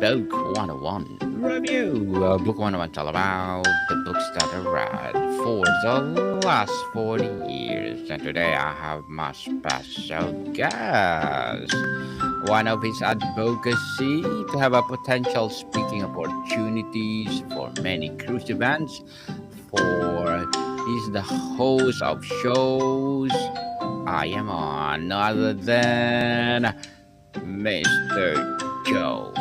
Book 101 Review. Book 101 is all about the books that I read for the last 40 years. And today I have my special guest. One of his advocacy to have a potential speaking opportunities for many cruise events. For he's the host of shows I am on, no other than Mr. Joe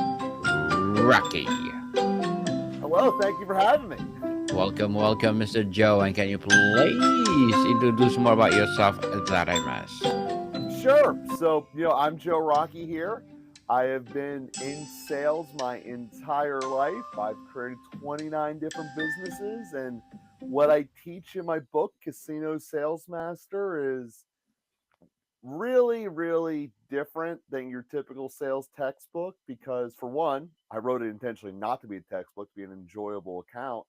Rockey. Hello, thank you for having me. Welcome, Mr. Joe. And can you please introduce more about yourself that I must? Sure. I'm Joe Rockey here. I have been in sales my entire life. I've created 29 different businesses, and what I teach in my book, Casino Sales Master, is really, really different than your typical sales textbook because, for one, I wrote it intentionally not to be a textbook, to be an enjoyable account,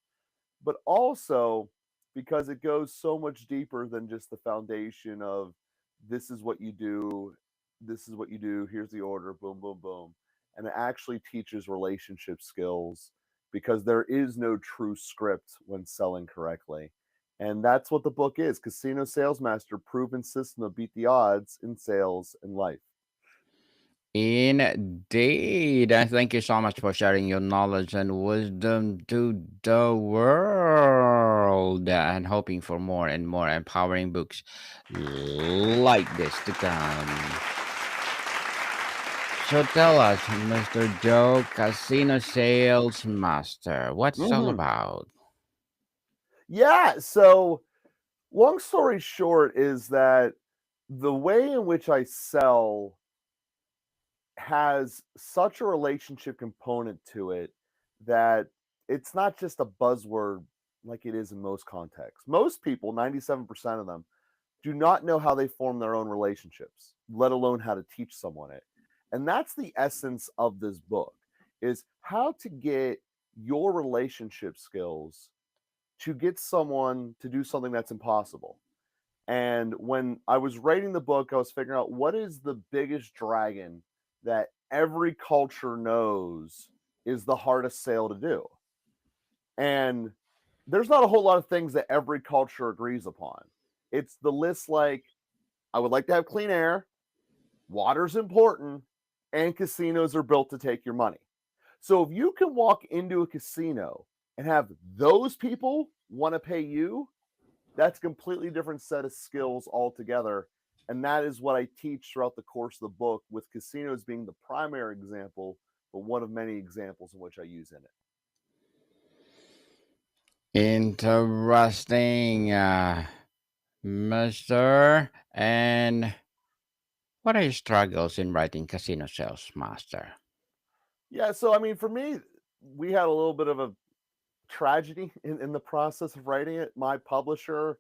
but also because it goes so much deeper than just the foundation of this is what you do, this is what you do, here's the order, boom, boom, boom. And it actually teaches relationship skills because there is no true script when selling correctly. And that's what the book is, Casino Sales Master, proven system to beat the odds in sales and life. Indeed. And thank you so much for sharing your knowledge and wisdom to the world and hoping for more and more empowering books like this to come. So tell us, Mr. Joe, Casino Sales Master, what's it all Hmm. about? Yeah. So, long story short, is that the way in which I sell has such a relationship component to it that it's not just a buzzword like it is in most contexts. Most people, 97% of them, do not know how they form their own relationships, let alone how to teach someone it. And that's the essence of this book is how to get your relationship skills to get someone to do something that's impossible. And when I was writing the book, I was figuring out what is the biggest dragon that every culture knows is the hardest sale to do. And there's not a whole lot of things that every culture agrees upon. It's the list like, I would like to have clean air, water's important, and casinos are built to take your money. So if you can walk into a casino and have those people want to pay you, that's a completely different set of skills altogether. And that is what I teach throughout the course of the book, with casinos being the primary example, but one of many examples in which I use in it. Interesting, Mr. And what are your struggles in writing Casino Sales Master? Yeah, so I mean, for me, we had a little bit of a tragedy in the process of writing it. My publisher,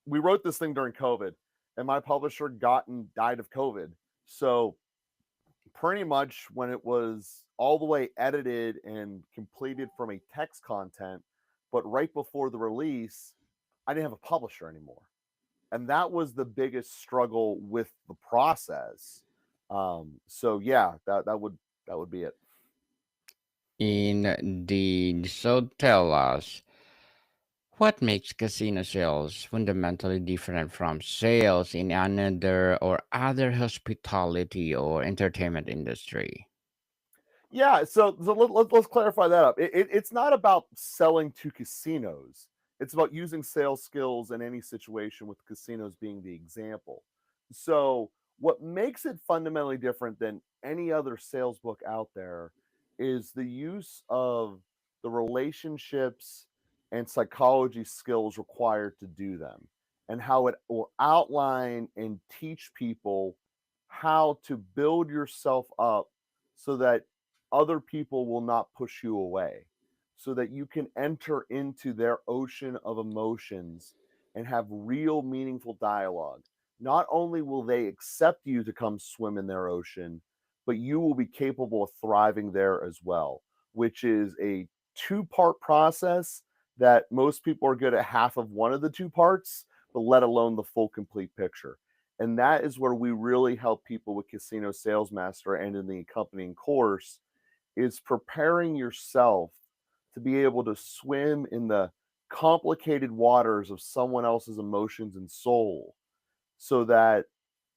we wrote this thing during COVID, and my publisher got and died of COVID. So pretty much when it was all the way edited and completed from a text content, but right before the release, I didn't have a publisher anymore. And that was the biggest struggle with the process. So yeah, that would be it. Indeed. So tell us, what makes casino sales fundamentally different from sales in another or other hospitality or entertainment industry? Yeah, so let's clarify that up. It's not about selling to casinos. It's about using sales skills in any situation, with casinos being the example. So, what makes it fundamentally different than any other sales book out there is the use of the relationships and psychology skills required to do them, and how it will outline and teach people how to build yourself up so that other people will not push you away, so that you can enter into their ocean of emotions and have real meaningful dialogue. Not only will they accept you to come swim in their ocean, but you will be capable of thriving there as well, which is a two-part process that most people are good at half of one of the two parts, but let alone the full complete picture. And that is where we really help people with Casino Sales Master and in the accompanying course, is preparing yourself to be able to swim in the complicated waters of someone else's emotions and soul so that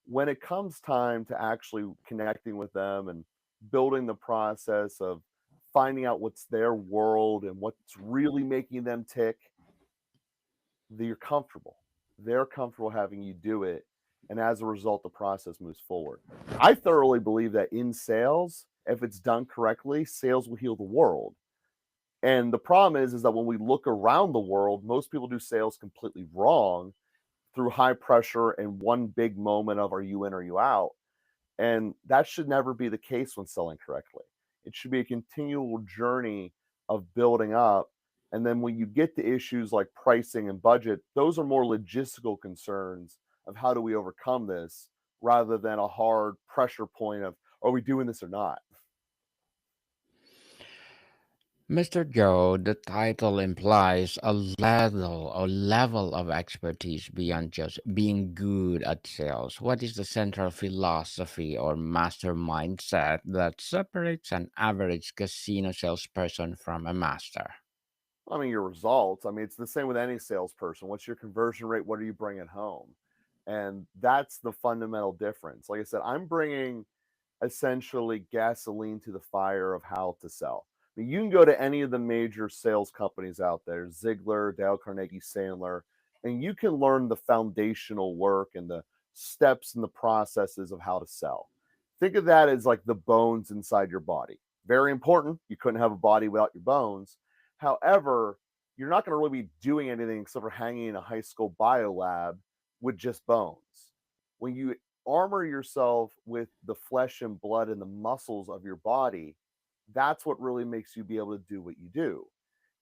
when it comes time to actually connecting with them and building the process of finding out what's their world and what's really making them tick, that you're comfortable. They're comfortable having you do it. And as a result, the process moves forward. I thoroughly believe that in sales, if it's done correctly, sales will heal the world. And the problem is that when we look around the world, most people do sales completely wrong through high pressure and one big moment of are you in or you out. And that should never be the case when selling correctly. It should be a continual journey of building up. And then when you get to issues like pricing and budget, those are more logistical concerns of how do we overcome this rather than a hard pressure point of are we doing this or not? Mr. Joe, the title implies a level of expertise beyond just being good at sales. What is the central philosophy or master mindset that separates an average casino salesperson from a master? I mean, your results. I mean, it's the same with any salesperson. What's your conversion rate? What are you bringing home? And that's the fundamental difference. Like I said, I'm bringing essentially gasoline to the fire of how to sell. I mean, you can go to any of the major sales companies out there, Ziegler, Dale Carnegie, Sandler, and you can learn the foundational work and the steps and the processes of how to sell. Think of that as like the bones inside your body. Very important. You couldn't have a body without your bones. However, you're not going to really be doing anything except for hanging in a high school bio lab with just bones. When you armor yourself with the flesh and blood and the muscles of your body, that's what really makes you be able to do what you do.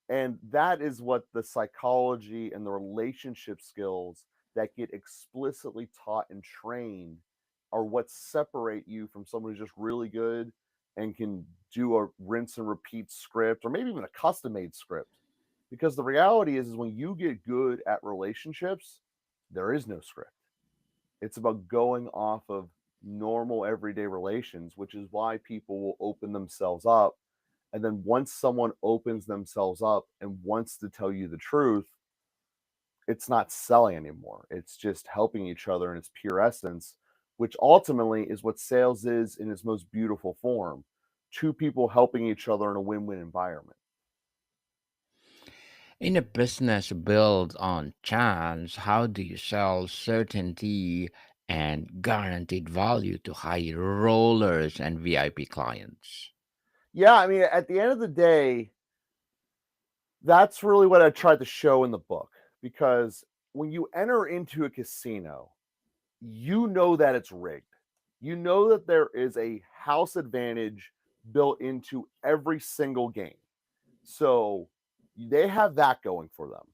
And that is what the psychology and the relationship skills that get explicitly taught and trained are what separate you from someone who's just really good and can do a rinse and repeat script or maybe even a custom made script. Because the reality is when you get good at relationships, there is no script. It's about going off of normal everyday relations, which is why people will open themselves up. And then once someone opens themselves up and wants to tell you the truth, it's not selling anymore. It's just helping each other in its pure essence, which ultimately is what sales is in its most beautiful form. Two people helping each other in a win win environment. In a business built on chance, how do you sell certainty and guaranteed value to high rollers and VIP clients? Yeah, I mean, at the end of the day, that's really what I tried to show in the book because when you enter into a casino, you know that it's rigged. You know that there is a house advantage built into every single game. So they have that going for them.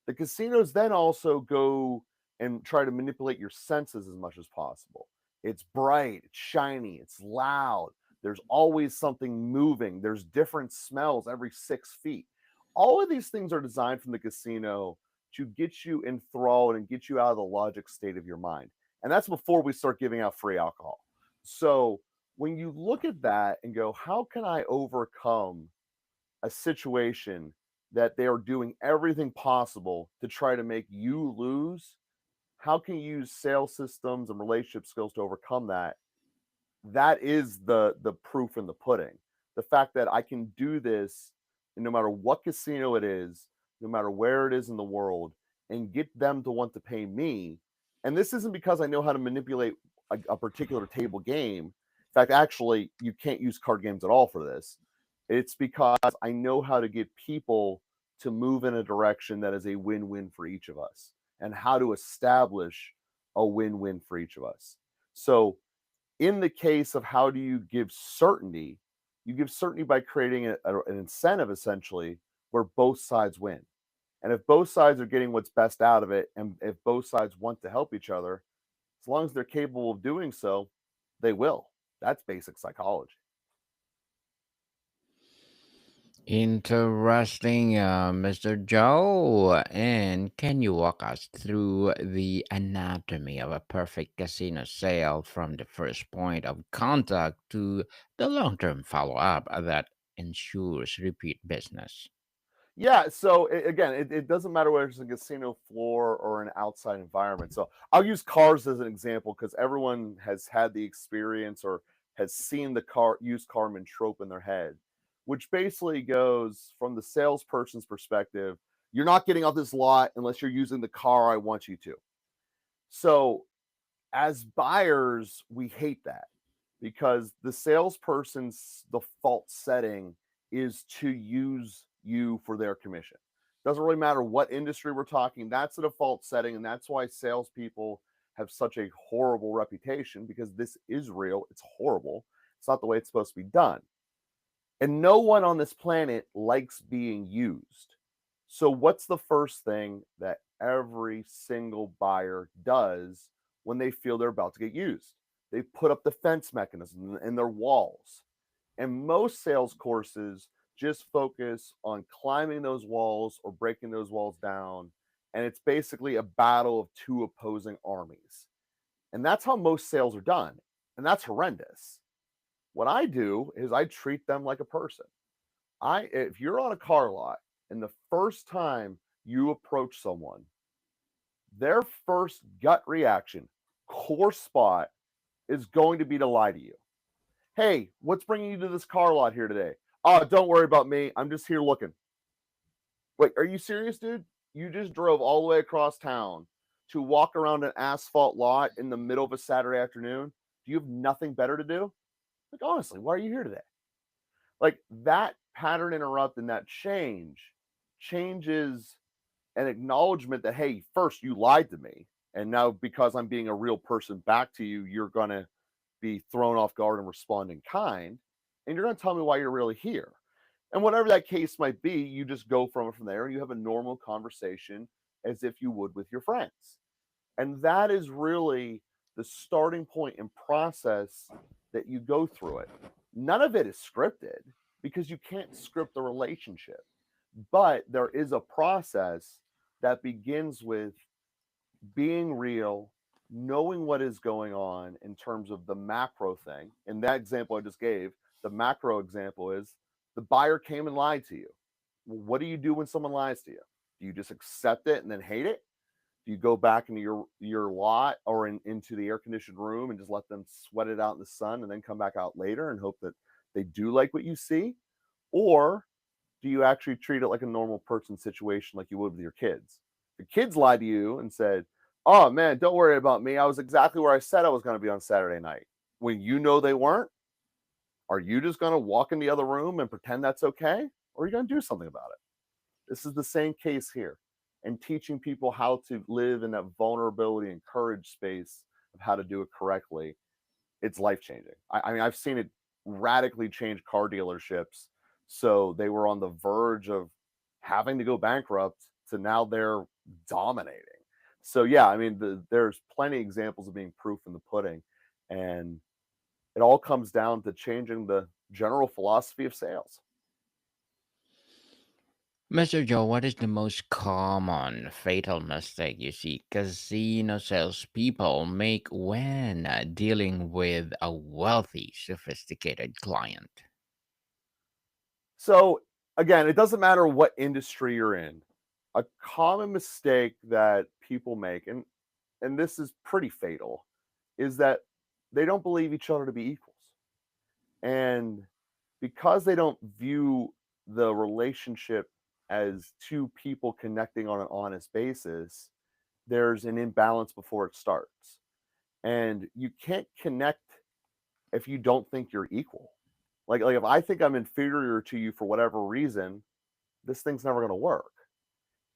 The casinos then also go and try to manipulate your senses as much as possible. It's bright, it's shiny, it's loud. There's always something moving. There's different smells every 6 feet. All of these things are designed from the casino to get you enthralled and get you out of the logic state of your mind. And that's before we start giving out free alcohol. So when you look at that and go, how can I overcome a situation that they are doing everything possible to try to make you lose? How can you use sales systems and relationship skills to overcome that? That is the proof in the pudding. The fact that I can do this no matter what casino it is, no matter where it is in the world, and get them to want to pay me. And this isn't because I know how to manipulate a particular table game. In fact, actually, you can't use card games at all for this. It's because I know how to get people to move in a direction that is a win-win for each of us and how to establish a win-win for each of us. So in the case of how do you give certainty by creating an incentive essentially where both sides win. And if both sides are getting what's best out of it, and if both sides want to help each other, as long as they're capable of doing so, they will. That's basic psychology. Interesting, Mr. Joe. And can you walk us through the anatomy of a perfect casino sale from the first point of contact to the long term follow up that ensures repeat business? Yeah, so again, it doesn't matter whether it's a casino floor or an outside environment. So I'll use cars as an example because everyone has had the experience or has seen the car used carman trope in their head, which basically goes from the salesperson's perspective, you're not getting off this lot unless you're using the car I want you to. So as buyers, we hate that because the salesperson's default setting is to use you for their commission. Doesn't really matter what industry we're talking, that's the default setting. And that's why salespeople have such a horrible reputation because this is real. It's horrible. It's not the way it's supposed to be done. And no one on this planet likes being used. So, what's the first thing that every single buyer does when they feel they're about to get used? They put up defense mechanisms in their walls. And most sales courses just focus on climbing those walls or breaking those walls down. And it's basically a battle of two opposing armies. And that's how most sales are done. And that's horrendous. What I do is I treat them like a person. If you're on a car lot and the first time you approach someone, their first gut reaction, core spot, is going to be to lie to you. Hey, what's bringing you to this car lot here today? Oh, don't worry about me. I'm just here looking. Wait, are you serious, dude? You just drove all the way across town to walk around an asphalt lot in the middle of a Saturday afternoon? Do you have nothing better to do? Like, honestly, why are you here today? Like that pattern interrupt and that changes an acknowledgement that, hey, first you lied to me. And now because I'm being a real person back to you, you're going to be thrown off guard and respond in kind. And you're going to tell me why you're really here. And whatever that case might be, you just go from there and you have a normal conversation as if you would with your friends. And that is really the starting point and process that you go through it. None of it is scripted because you can't script the relationship. But there is a process that begins with being real, knowing what is going on in terms of the macro thing. In that example I just gave, the macro example is the buyer came and lied to you. What do you do when someone lies to you? Do you just accept it and then hate it? Do you go back into your lot or into the air conditioned room and just let them sweat it out in the sun and then come back out later and hope that they do like what you see? Or do you actually treat it like a normal person situation like you would with your kids? The kids lied to you and said, oh man, don't worry about me. I was exactly where I said I was going to be on Saturday night. When you know they weren't, are you just going to walk in the other room and pretend that's okay? Or are you going to do something about it? This is the same case here. And teaching people how to live in that vulnerability and courage space of how to do it correctly, it's life changing. I mean, I've seen it radically change car dealerships. So they were on the verge of having to go bankrupt to now they're dominating. So yeah, I mean, there's plenty of examples of being proof in the pudding, and it all comes down to changing the general philosophy of sales. Mr. Joe, what is the most common fatal mistake you see casino salespeople make when dealing with a wealthy, sophisticated client? So again, it doesn't matter what industry you're in. A common mistake that people make, and this is pretty fatal, is that they don't believe each other to be equals. And because they don't view the relationship as two people connecting on an honest basis, there's an imbalance before it starts. And you can't connect if you don't think you're equal. Like if I think I'm inferior to you for whatever reason, this thing's never going to work.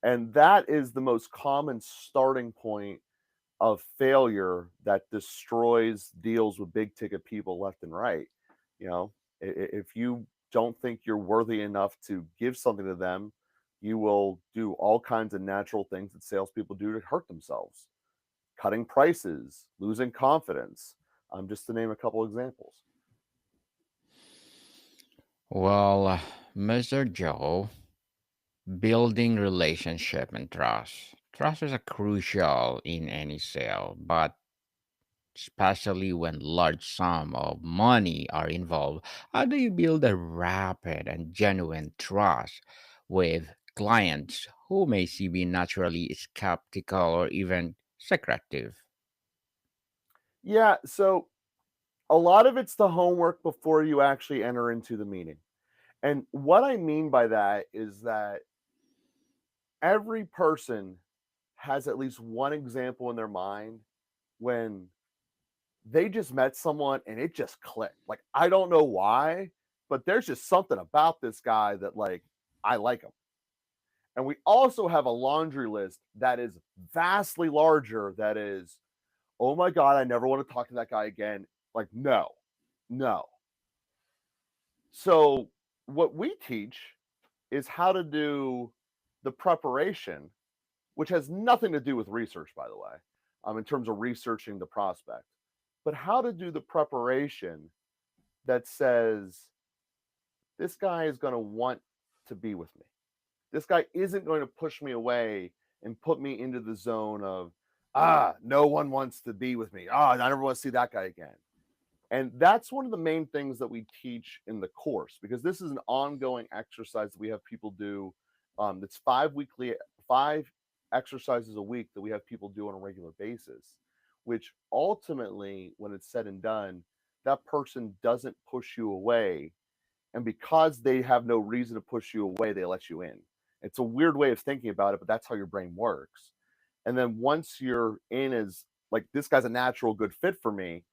And that is the most common starting point of failure that destroys deals with big ticket people left and right. You know, if you don't think you're worthy enough to give something to them, you will do all kinds of natural things that salespeople do to hurt themselves, cutting prices, losing confidence, just to name a couple examples. Well, Mr. Joe, building relationship and trust. Trust is a crucial in any sale, but especially when large sum of money are involved. How do you build a rapid and genuine trust with clients who may see be naturally skeptical or even secretive? Yeah, so a lot of it's the homework before you actually enter into the meeting. And what I mean by that is that every person has at least one example in their mind when they just met someone and it just clicked. Like, I don't know why, but there's just something about this guy that, like, I like him. And we also have a laundry list that is vastly larger that is, oh my God, I never want to talk to that guy again. Like, no, no. So, what we teach is how to do the preparation, which has nothing to do with research, by the way, in terms of researching the prospect, but how to do the preparation that says, this guy is going to want to be with me. This guy isn't going to push me away and put me into the zone of, no one wants to be with me. I never want to see that guy again. And that's one of the main things that we teach in the course, because this is an ongoing exercise that we have people do. That's five exercises a week that we have people do on a regular basis, which ultimately, when it's said and done, that person doesn't push you away. And because they have no reason to push you away, they let you in. It's a weird way of thinking about it, but that's how your brain works. And then once you're in as like, this guy's a natural good fit for me,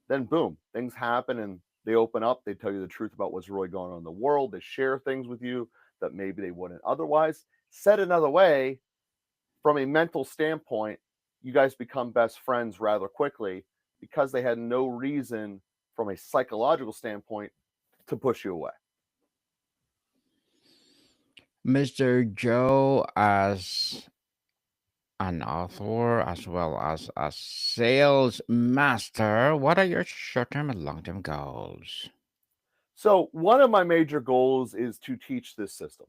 then boom, things happen and they open up. They tell you the truth about what's really going on in the world. They share things with you that maybe they wouldn't otherwise. Said another way, from a mental standpoint, you guys become best friends rather quickly because they had no reason from a psychological standpoint to push you away. Mr. Joe, as an author as well as a sales master, what are your short term and long term goals? So, one of my major goals is to teach this system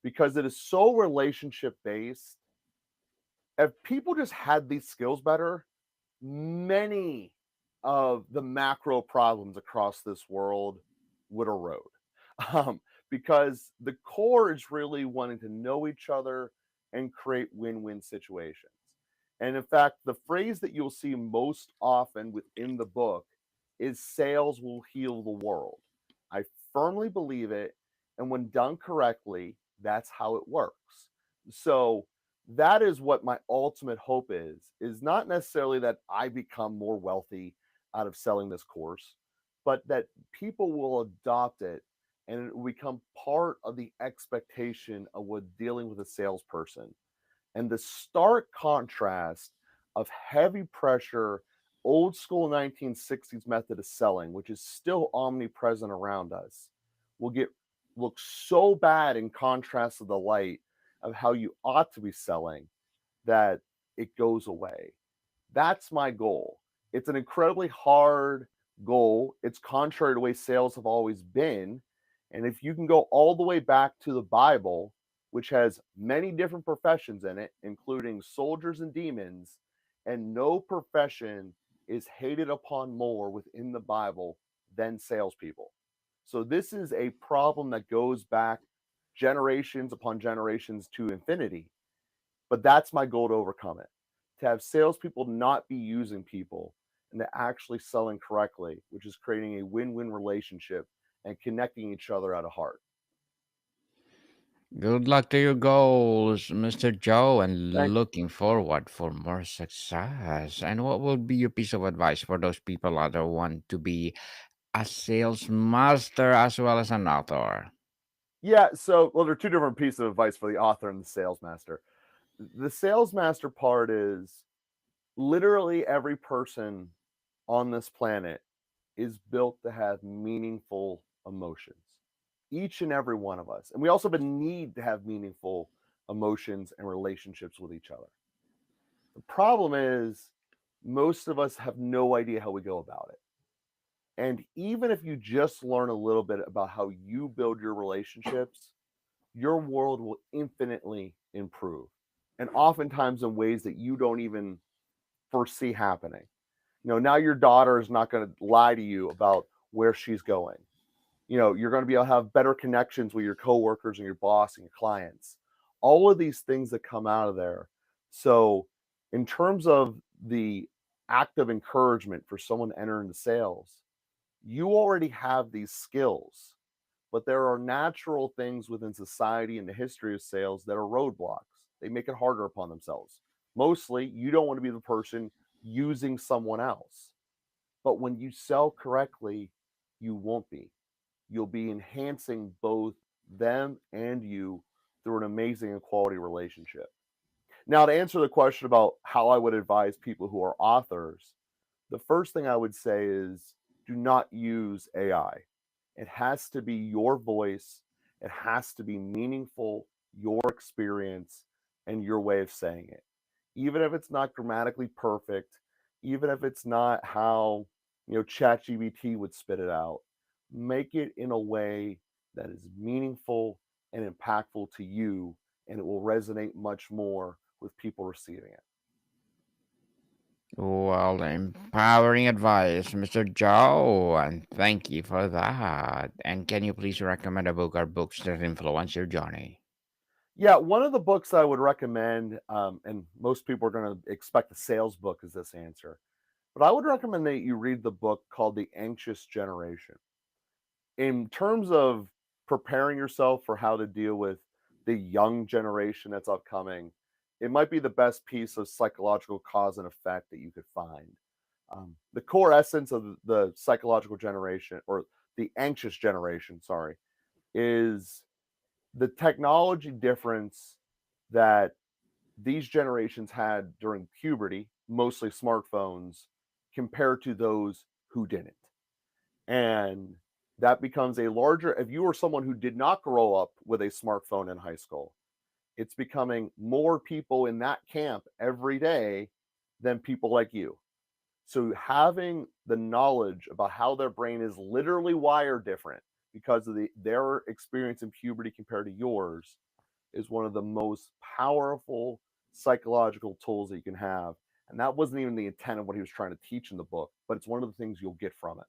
because it is so relationship based. If people just had these skills better, many of the macro problems across this world would erode. Um, because the core is really wanting to know each other and create win win situations. And in fact, the phrase that you'll see most often within the book is sales will heal the world. I firmly believe it. And when done correctly, that's how it works. So, that is what my ultimate hope is not necessarily that I become more wealthy out of selling this course, but that people will adopt it and it will become part of the expectation of what dealing with a salesperson. And the stark contrast of heavy pressure, old school 1960s method of selling, which is still omnipresent around us, will get look so bad in contrast to the light of how you ought to be selling that it goes away. That's my goal. It's an incredibly hard goal. It's contrary to the way sales have always been. And if you can go all the way back to the Bible, which has many different professions in it, including soldiers and demons, and no profession is hated upon more within the Bible than salespeople. So this is a problem that goes back generations upon generations to infinity. But that's my goal to overcome it. To have salespeople not be using people and to actually selling correctly, which is creating a win-win relationship and connecting each other at a heart. Good luck to your goals, Mr. Joe, and Thank you. looking forward for more success. And what would be your piece of advice for those people out there who want to be a sales master as well as an author? Yeah, so well, there are two different pieces of advice for the author and the sales master. The sales master part is literally every person on this planet is built to have meaningful emotions. Each and every one of us. And we also have a need to have meaningful emotions and relationships with each other. The problem is, most of us have no idea how we go about it. And even if you just learn a little bit about how you build your relationships, your world will infinitely improve. And oftentimes in ways that you don't even foresee happening. Now your daughter is not going to lie to you about where she's going. You're going to be able to have better connections with your coworkers and your boss and your clients. All of these things that come out of there. So, in terms of the act of encouragement for someone to enter into sales, you already have these skills, but there are natural things within society and the history of sales that are roadblocks. They make it harder upon themselves. Mostly, you don't want to be the person using someone else. But when you sell correctly, you won't be. You'll be enhancing both them and you through an amazing and quality relationship. Now, to answer the question about how I would advise people who are authors, the first thing I would say is do not use AI. It has to be your voice, it has to be meaningful, your experience, and your way of saying it. Even if it's not grammatically perfect, even if it's not how ChatGPT would spit it out, make it in a way that is meaningful and impactful to you, and it will resonate much more with people receiving it. Well, empowering advice, Mr. Joe, and thank you for that. And can you please recommend a book or books that influence your journey? Yeah, one of the books I would recommend, and most people are going to expect a sales book as this answer, but I would recommend that you read the book called The Anxious Generation. In terms of preparing yourself for how to deal with the young generation that's upcoming, it might be the best piece of psychological cause and effect that you could find. The core essence of the psychological generation, or the anxious generation, sorry, is the technology difference that these generations had during puberty, mostly smartphones, compared to those who didn't. And that becomes a larger, if you were someone who did not grow up with a smartphone in high school, it's becoming more people in that camp every day than people like you. So having the knowledge about how their brain is literally wired different because of their experience in puberty compared to yours is one of the most powerful psychological tools that you can have. And that wasn't even the intent of what he was trying to teach in the book, but it's one of the things you'll get from it.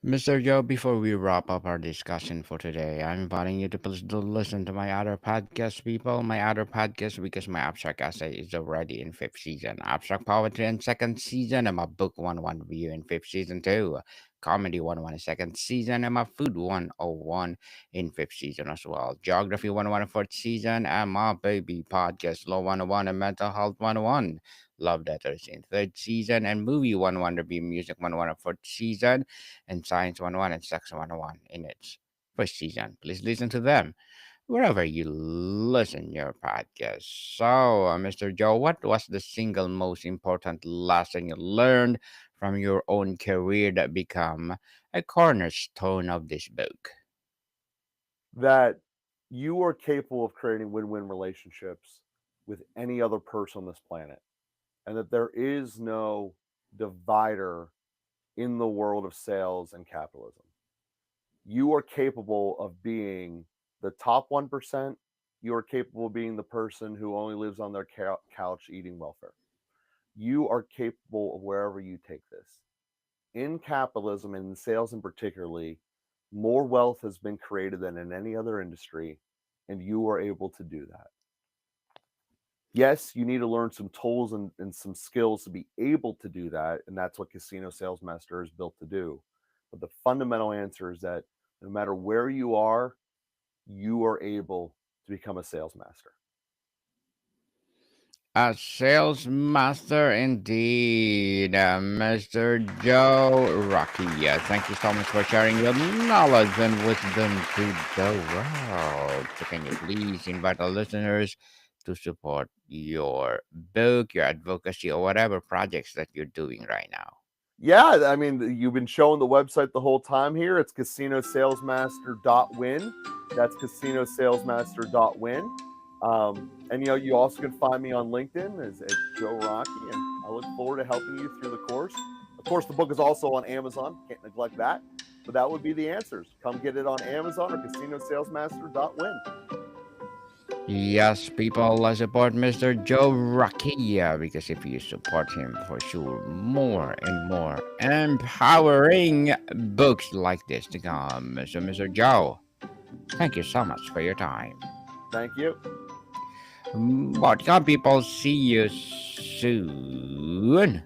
Mr. Joe, before we wrap up our discussion for today, I'm inviting you to please do listen to my other podcast, people. My other podcast, because my abstract essay is already in fifth season, abstract poetry in second season, and my book 101 review in fifth season too. Comedy 101 in second season, and my food 101 in fifth season as well. Geography 101 in fourth season, and my baby podcast Law 101 and Mental Health 101. Love Letters in third season, and movie 101 review, music 101 in fourth season, and Science 101 and Sex 101 in its first season. Please listen to them wherever you listen your podcast. So, Mr. Joe, what was the single most important lesson you learned from your own career that become a cornerstone of this book? That you are capable of creating win-win relationships with any other person on this planet, and that there is no divider in the world of sales and capitalism. You are capable of being the top 1%. You are capable of being the person who only lives on their couch eating welfare. You are capable of wherever you take this. In capitalism and in sales in particularly, more wealth has been created than in any other industry, and you are able to do that. Yes, you need to learn some tools and some skills to be able to do that, and that's what Casino Sales Master is built to do. But the fundamental answer is that no matter where you are able to become a sales master. A sales master indeed, Mr. Joe Rockey. Thank you so much for sharing your knowledge and wisdom to the world. So can you please invite our listeners to support your book, your advocacy, or whatever projects that you're doing right now? Yeah, I mean, you've been showing the website the whole time here. It's casinosalesmaster.win. That's casinosalesmaster.win. And you also can find me on LinkedIn as Joe Rockey, and I look forward to helping you through the course. Of course, the book is also on Amazon. Can't neglect that. But that would be the answers. Come get it on Amazon or casinosalesmaster.win. Yes, people support Mr. Joe Rockey because if you support him, for sure, more and more empowering books like this to come. So, Mr. Joe, thank you so much for your time. Thank you. But can people see you soon?